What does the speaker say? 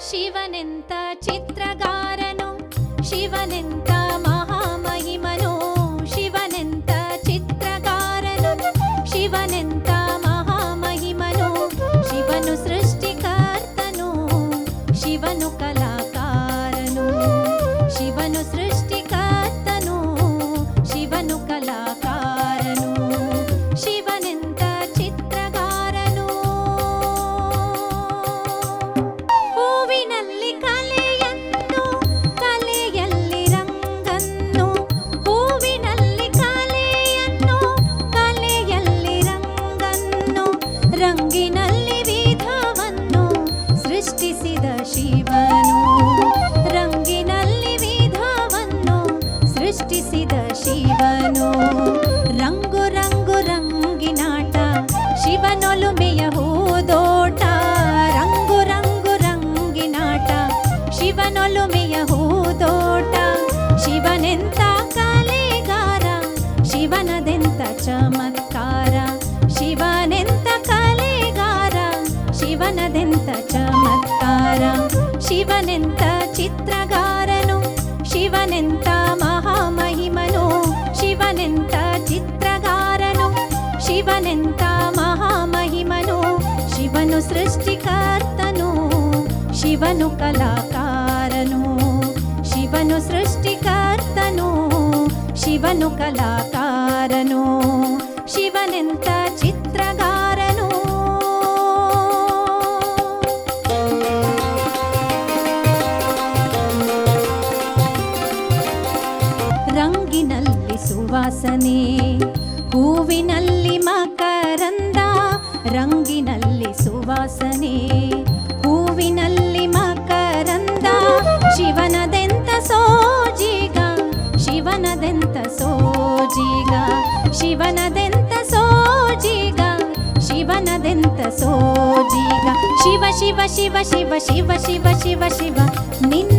ಶಿವನೆಂತ ಚಿತ್ರಗಾರನು, ಶಿವನೆಂತ ಮಹಾಮಹಿಮನು, ಶಿವನೆಂತ ಚಿತ್ರಗಾರನು, ಶಿವನೆಂತ ಮಹಾಮಹಿಮನು, ಶಿವನು ಸೃಷ್ಟಿಕರ್ತನು, ಶಿವನು ಕಲಾಕಾರನು, ಶಿವನು ಸೃಷ್ಟಿಕರ್ತನು, ಶಿವನು ಕಲಾಕಾರನು, ಶಿವನೆಂತ ಚಿತ್ರಗಾರನು. ಹೂವಿನಲ್ಲಿ ಕಲೆಯನ್ನು, ಕಲೆಯಲ್ಲಿ ರಂಗನ್ನು, ಹೂವಿನಲ್ಲಿ ಕಲೆಯನ್ನು, ಕಲೆಯಲ್ಲಿ ರಂಗನ್ನು, ರಂಗಿನಲ್ಲಿ ವಿಧವನ್ನು ಸೃಷ್ಟಿಸಿದ ಶಿವನು, ರಂಗಿನಲ್ಲಿ ವಿಧವನ್ನು ಸೃಷ್ಟಿಸಿದ ಶಿವನು. ರಂಗು ರಂಗು ರಂಗಿನಾಟ, ಶಿವನೊಲುಮೆಯ ಹೂದೋಟ, ರಂಗು ರಂಗು ರಂಗಿನಾಟ, ಶಿವನೊಲುಮೆಯ ಹೂದೋಟ. ಶಿವನೆಂತ ಕಲೆಗಾರ, ಶಿವನದೆಂತ ಚಮತ್ಕಾರ, ಶಿವನೆಂತ ಕಲೆಗಾರ, ಶಿವನದೆಂತ ಚಮತ್ಕಾರ. ಶಿವನೆಂತ ಚಿತ್ರಗಾರನು, ಶಿವನೆಂತ ಮಹಾಮಹಿಮನು, ಶಿವನೆಂತ ಚಿತ್ರಗಾರನು, ಶಿವನೆಂತ ಮಹಾಮಹಿಮನು, ಶಿವನು ಸೃಷ್ಟಿಕರ್ತನು, ಶಿವನು ಕಲಾಕಾರನು, ಶಿವನು ಸೃಷ್ಟಿಕರ್ತನು, ಶಿವನು ಕಲಾಕಾರನು, ಶಿವನೆಂತ ಚಿತ್ರಗಾರನು. ರಂಗಿನಲ್ಲಿ ಸುವಾಸನೆ, ಹೂವಿನಲ್ಲಿ ಮಕರಂದ, ರಂಗಿನಲ್ಲಿ ಸುವಾಸನೆ, ಹೂವಿನಲ್ಲಿ ಮಕರಂದ. ಶಿವನದೆಂತ ಸೋಜಿಗ, ಶಿವನದೆಂತ ಸೋಜಿಗ, ಶಿವನದೆಂತ ಸೋಜಿಗ, ಶಿವನದೆಂತ ಸೋಜಿಗ. ಶಿವ ಶಿವ ಶಿವ ಶಿವ ಶಿವ ಶಿವ ಶಿವ ಶಿವ ನಿನ್ನ